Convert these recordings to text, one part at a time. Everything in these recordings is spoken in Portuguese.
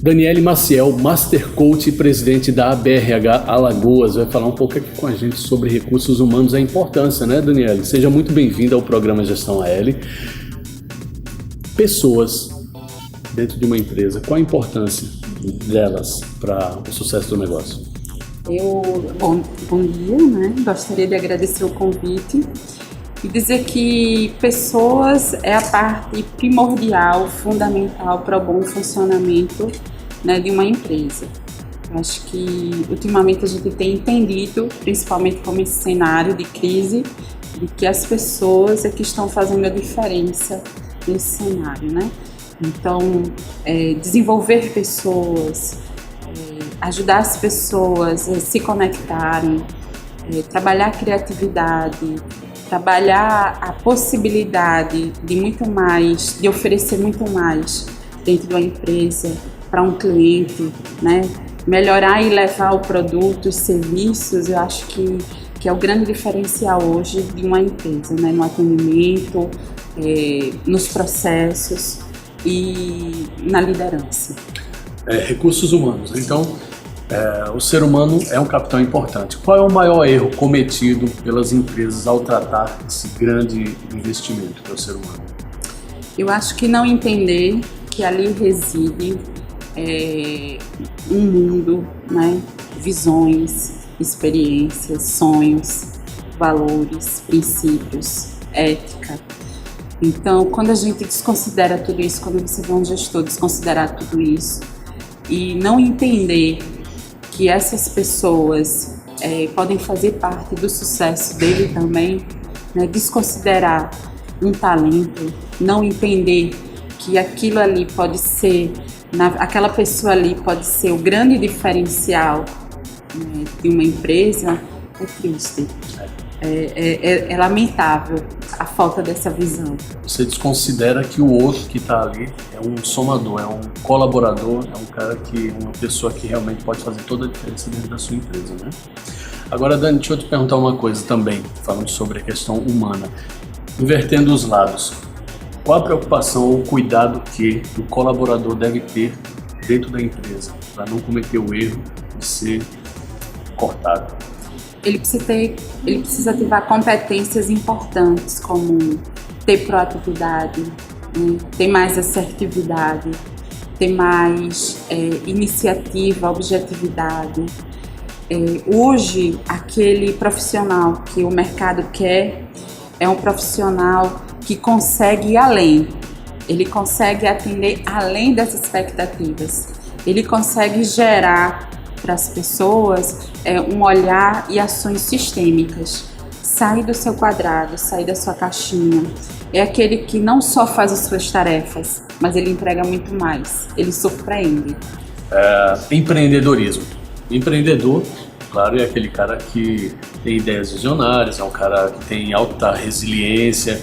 Daniele Maciel, Master Coach e presidente da ABRH Alagoas, vai falar um pouco aqui com a gente sobre recursos humanos, a importância, né, Daniele? Seja muito bem-vinda ao programa Gestão AL. Pessoas dentro de uma empresa, qual a importância delas para o sucesso do negócio? Bom dia, né? Gostaria de agradecer o convite e dizer que pessoas é a parte primordial, fundamental para o bom funcionamento, né, de uma empresa. Eu acho que ultimamente a gente tem entendido, principalmente como esse cenário de crise, de que as pessoas é que estão fazendo a diferença nesse cenário, né? Então, desenvolver pessoas, ajudar as pessoas a se conectarem, trabalhar a criatividade, trabalhar a possibilidade de muito mais, de oferecer muito mais dentro de uma empresa para um cliente, né? Melhorar e levar o produto, os serviços, eu acho que é o grande diferencial hoje de uma empresa, né? No atendimento, nos processos e na liderança. Recursos humanos. Então, o ser humano é um capital importante. Qual é o maior erro cometido pelas empresas ao tratar esse grande investimento que é o ser humano? Eu acho que não entender que ali reside um mundo, né? Visões, experiências, sonhos, valores, princípios, ética. Então, quando a gente desconsidera tudo isso, quando você vê um gestor desconsiderar tudo isso e não entender que essas pessoas podem fazer parte do sucesso dele também, né? Desconsiderar um talento, não entender que aquilo ali pode ser, aquela pessoa ali pode ser o grande diferencial, né, de uma empresa, é triste. É lamentável a falta dessa visão. Você desconsidera que o outro que está ali é um somador, é um colaborador, é um cara uma pessoa que realmente pode fazer toda a diferença dentro da sua empresa, né? Agora, Dani, deixa eu te perguntar uma coisa também, falando sobre a questão humana. Invertendo os lados, qual a preocupação ou cuidado que o colaborador deve ter dentro da empresa para não cometer o erro de ser cortado? Ele precisa ativar competências importantes, como ter proatividade, né? Ter mais assertividade, ter mais iniciativa, objetividade. Hoje, aquele profissional que o mercado quer é um profissional que consegue ir além. Ele consegue atender além das expectativas. Ele consegue gerar para as pessoas um olhar e ações sistêmicas. Sair do seu quadrado, sair da sua caixinha. É aquele que não só faz as suas tarefas, mas ele entrega muito mais. Ele surpreende. Empreendedorismo. Empreendedor, claro, é aquele cara que tem ideias visionárias, é um cara que tem alta resiliência,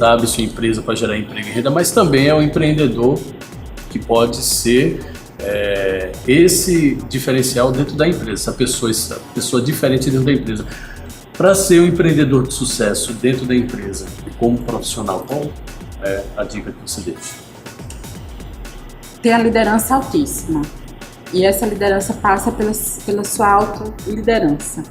abre sua empresa para gerar emprego e renda, mas também é um empreendedor que pode ser esse diferencial dentro da empresa, essa pessoa diferente dentro da empresa. Para ser um empreendedor de sucesso dentro da empresa e como profissional, qual é a dica que você deixa? Ter a liderança altíssima. E essa liderança passa pela sua autoliderança.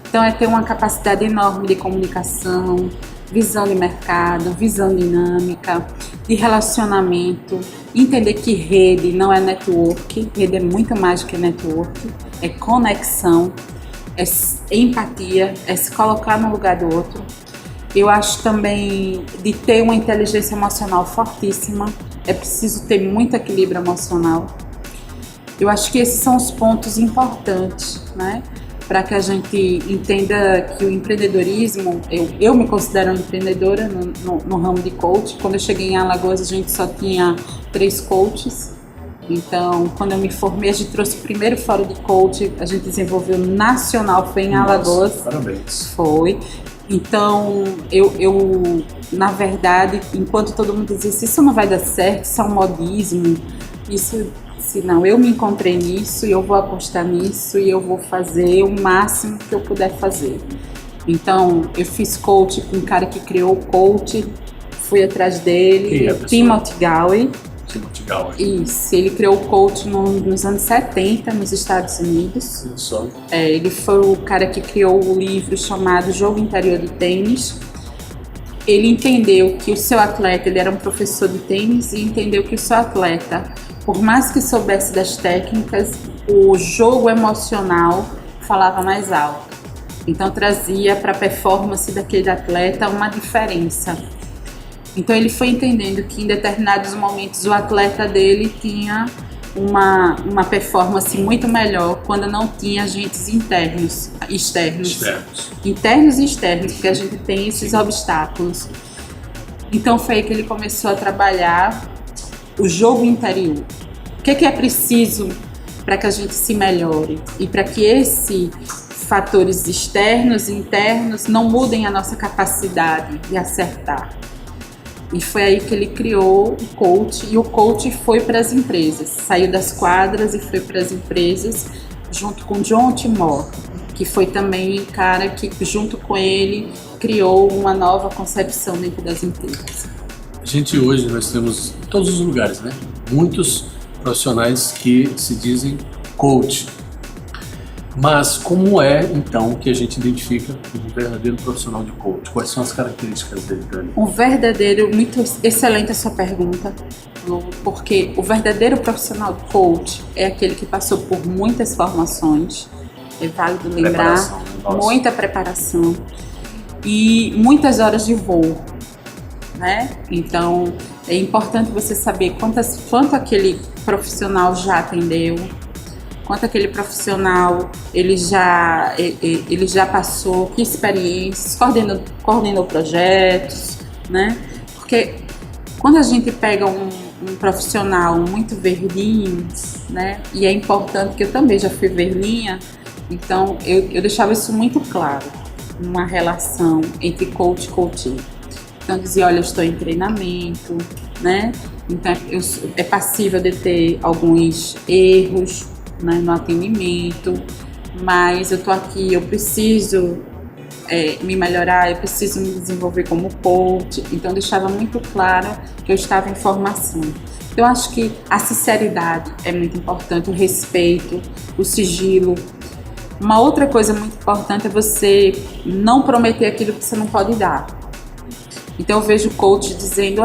Então é ter uma capacidade enorme de comunicação, visão de mercado, visão dinâmica, de relacionamento, entender que rede não é network, rede é muito mais do que network, é conexão, é empatia, é se colocar no lugar do outro. Eu acho também de ter uma inteligência emocional fortíssima, é preciso ter muito equilíbrio emocional. Eu acho que esses são os pontos importantes, né? Para que a gente entenda que o empreendedorismo, eu me considero empreendedora no ramo de coach. Quando eu cheguei em Alagoas, a gente só tinha 3 coaches. Então, quando eu me formei, a gente trouxe o primeiro fórum de coach, a gente desenvolveu nacional, foi em Alagoas. Parabéns. Foi. Então, eu, na verdade, enquanto todo mundo dizia, isso não vai dar certo, isso é um modismo, se não, eu me encontrei nisso e eu vou apostar nisso e eu vou fazer o máximo que eu puder fazer. Então, eu fiz coach com um cara que criou o coach, fui atrás dele, Timothy Gallwey. Timothy Gallagher. Isso, ele criou o coach nos anos 70 nos Estados Unidos. Só. Ele foi o cara que criou o livro chamado Jogo Interior do Tênis. Ele entendeu que o seu atleta, ele era um professor de tênis e entendeu que o seu atleta, por mais que soubesse das técnicas, o jogo emocional falava mais alto. Então trazia para a performance daquele atleta uma diferença. Então ele foi entendendo que em determinados momentos o atleta dele tinha uma performance muito melhor quando não tinha agentes externos e externos, porque a gente tem esses obstáculos. Então foi aí que ele começou a trabalhar o jogo interior. O que é preciso para que a gente se melhore e para que esses fatores externos e internos não mudem a nossa capacidade de acertar. E foi aí que ele criou o coach, e o coach foi para as empresas, saiu das quadras e foi para as empresas, junto com John Timor, que foi também um cara que, junto com ele, criou uma nova concepção dentro das empresas. Hoje nós temos em todos os lugares, né? Muitos profissionais que se dizem coach. Mas como é, então, que a gente identifica um verdadeiro profissional de coach? Quais são as características dele, Dani? Um verdadeiro, muito excelente a sua pergunta, porque o verdadeiro profissional de coach é aquele que passou por muitas formações, é válido lembrar, muita preparação e muitas horas de voo, né? Então, é importante você saber quanto aquele profissional já atendeu, quanto aquele profissional ele já passou, que experiências, coordenou projetos, né? Porque quando a gente pega um profissional muito verdinho, né? E é importante, que eu também já fui verdinha, então eu deixava isso muito claro, uma relação entre coach e coachee. Então eu dizia, olha, eu estou em treinamento, né? Então é passível de ter alguns erros, né, no atendimento, mas eu tô aqui, eu preciso me melhorar, eu preciso me desenvolver como coach. Então eu deixava muito claro que eu estava em formação. Eu acho que a sinceridade é muito importante, o respeito, o sigilo. Uma outra coisa muito importante é você não prometer aquilo que você não pode dar. Então eu vejo o coach dizendo,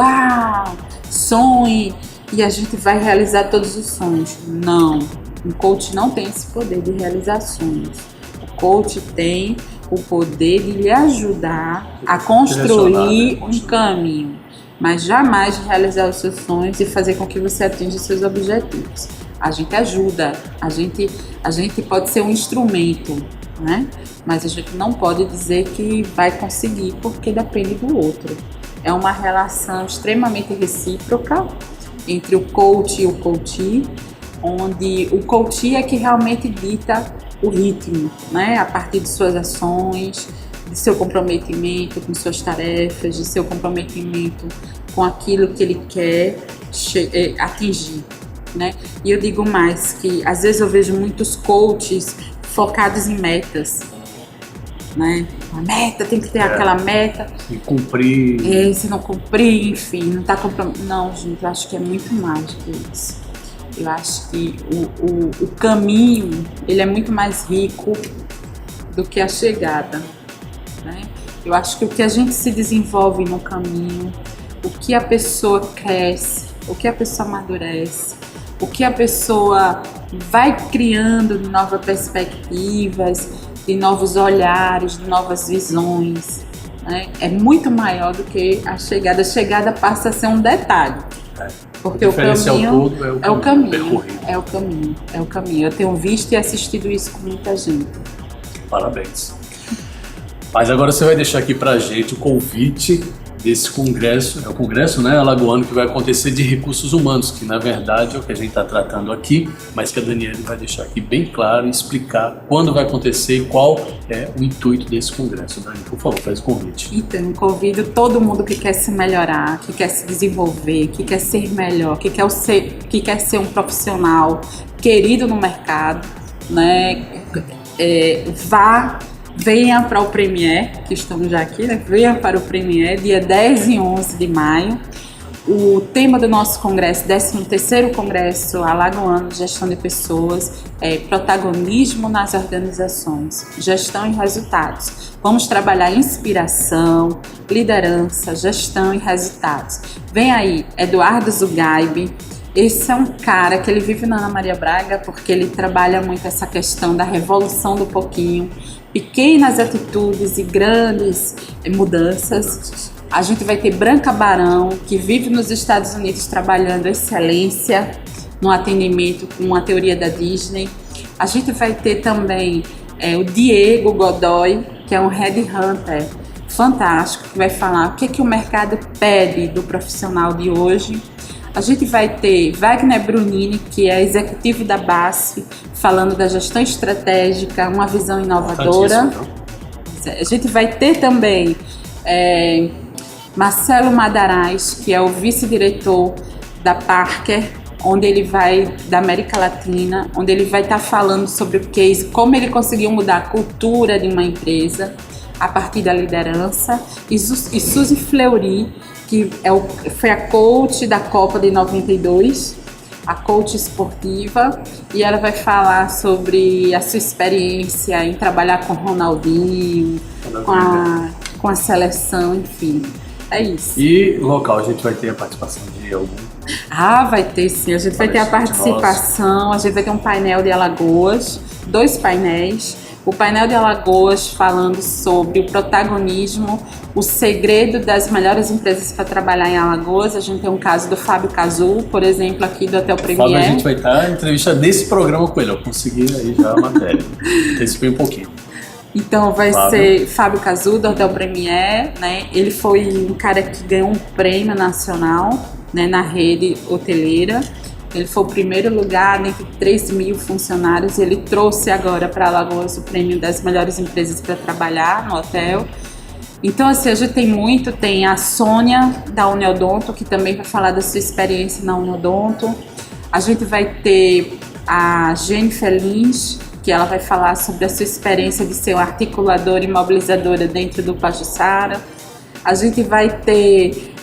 sonhe e a gente vai realizar todos os sonhos. Não. O coach não tem esse poder de realizar sonhos. O coach tem o poder de lhe ajudar a construir um caminho, mas jamais de realizar os seus sonhos e fazer com que você atinja os seus objetivos. A gente ajuda, a gente pode ser um instrumento, né? Mas a gente não pode dizer que vai conseguir, porque depende do outro. É uma relação extremamente recíproca entre o coach e o coachee, onde o coachee é que realmente dita o ritmo, né? A partir de suas ações, de seu comprometimento com suas tarefas, de seu comprometimento com aquilo que ele quer atingir, né? E eu digo mais, que às vezes eu vejo muitos coaches focados em metas, né? A meta, tem que ter aquela meta. E cumprir. Se não cumprir, enfim, não está comprometido. Não, gente, eu acho que é muito mais do que isso. Eu acho que o caminho, ele é muito mais rico do que a chegada, né? Eu acho que o que a gente se desenvolve no caminho, o que a pessoa cresce, o que a pessoa amadurece, o que a pessoa vai criando de novas perspectivas, de novos olhares, de novas visões, né? É muito maior do que a chegada. A chegada passa a ser um detalhe. Porque o caminho é o caminho. Eu tenho visto e assistido isso com muita gente. Parabéns. Mas agora você vai deixar aqui pra gente o convite desse congresso, é o congresso, né, alagoano, que vai acontecer de recursos humanos, que na verdade é o que a gente está tratando aqui, mas que a Daniele vai deixar aqui bem claro e explicar quando vai acontecer e qual é o intuito desse congresso. Dani, por favor, faz o convite. Então, convido todo mundo que quer se melhorar, que quer se desenvolver, que quer ser melhor, que quer ser um profissional querido no mercado, né, venha para o Premier, que estamos já aqui, né? Venha para o Premier, dia 10 e 11 de maio. O tema do nosso congresso, 13º Congresso Alagoano de Gestão de Pessoas, é protagonismo nas organizações, gestão e resultados. Vamos trabalhar inspiração, liderança, gestão e resultados. Vem aí, Eduardo Zugaib. Esse é um cara que ele vive na Ana Maria Braga porque ele trabalha muito essa questão da revolução do pouquinho, pequenas atitudes e grandes mudanças. A gente vai ter Branca Barão, que vive nos Estados Unidos trabalhando excelência no atendimento com a teoria da Disney. A gente vai ter também o Diego Godoy, que é um headhunter fantástico, que vai falar o que o mercado pede do profissional de hoje. A gente vai ter Wagner Brunini, que é executivo da BASF, falando da gestão estratégica, uma visão inovadora. A gente vai ter também Marcelo Madaraz, que é o vice-diretor da Parker, da América Latina, onde ele vai estar falando sobre o case, como ele conseguiu mudar a cultura de uma empresa a partir da liderança. E Suzy Fleury, que foi a coach da Copa de 92, a coach esportiva, e ela vai falar sobre a sua experiência em trabalhar com o Ronaldinho, com a seleção, enfim. É isso. E local, a gente vai ter a participação de algum? Vai ter sim, a gente vai ter a participação, a gente vai ter um painel de Alagoas, 2 painéis. O painel de Alagoas falando sobre o protagonismo, o segredo das melhores empresas para trabalhar em Alagoas. A gente tem um caso do Fábio Cazu, por exemplo, aqui do Hotel Premier. Fábio, a gente vai estar em entrevista desse programa com ele, eu consegui aí já a matéria, antecipei um pouquinho. Então vai ser Fábio Cazu, do Hotel Premier, né? Ele foi um cara que ganhou um prêmio nacional, né, na rede hoteleira. Ele foi o primeiro lugar entre 3.000 funcionários. Ele trouxe agora para Alagoas o prêmio das melhores empresas para trabalhar no hotel. Então, assim, a gente tem a Sônia da Uniodonto, que também vai falar da sua experiência na Uniodonto. A gente vai ter a Jennifer Lins, que ela vai falar sobre a sua experiência de ser uma articuladora e mobilizadora dentro do Pajuçara. A gente vai ter...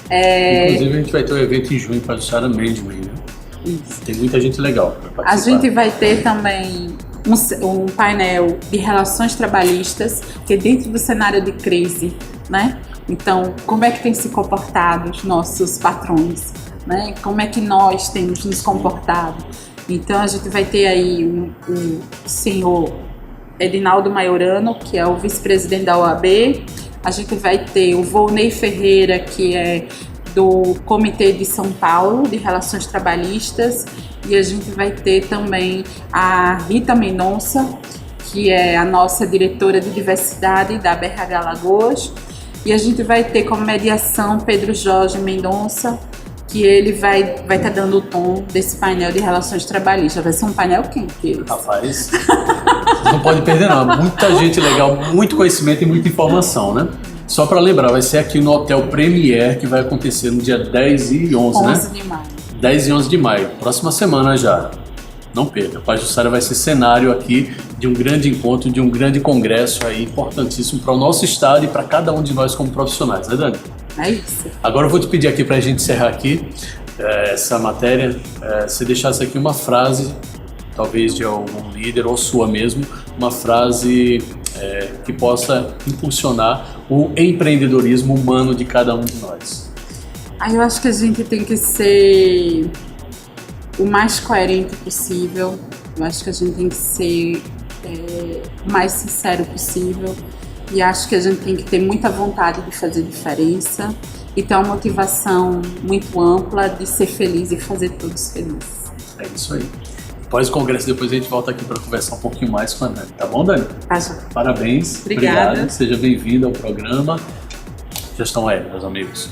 Inclusive, a gente vai ter um evento em junho em Pajuçara Management, né? Isso. Tem muita gente legal para participar. A gente vai ter também um painel de relações trabalhistas, que é dentro do cenário de crise, né? Então, como é que tem se comportado os nossos patrões, né? Como é que nós temos nos comportado? Então, a gente vai ter aí o senhor Edinaldo Maiorano, que é o vice-presidente da OAB. A gente vai ter o Volney Ferreira, que é do Comitê de São Paulo de Relações Trabalhistas, e a gente vai ter também a Rita Mendonça, que é a nossa diretora de diversidade da BRH Alagoas, e a gente vai ter como mediação Pedro Jorge Mendonça, que ele vai estar dando o tom desse painel de relações trabalhistas. Vai ser um painel quente. Rapaz, não pode perder não, muita gente legal, muito conhecimento e muita informação, né? Só para lembrar, vai ser aqui no Hotel Premier, que vai acontecer no dia 10 e 11, né? 11 de maio. 10 e 11 de maio, próxima semana já. Não perca, a Pajuçara vai ser cenário aqui de um grande encontro, de um grande congresso aí, importantíssimo para o nosso estado e para cada um de nós como profissionais, né, Dani? É isso. Agora eu vou te pedir aqui para a gente encerrar aqui essa matéria, você deixasse aqui uma frase, talvez de algum líder ou sua mesmo, uma frase que possa impulsionar o empreendedorismo humano de cada um de nós. Eu acho que a gente tem que ser o mais coerente possível. Eu acho que a gente tem que ser o mais sincero possível. E acho que a gente tem que ter muita vontade de fazer diferença e ter uma motivação muito ampla de ser feliz e fazer todos felizes. É isso aí. Após o congresso, depois a gente volta aqui para conversar um pouquinho mais com a Dani. Tá bom, Dani? Parabéns. Obrigada. Obrigado. Seja bem-vindo ao programa Gestão Aérea, meus amigos.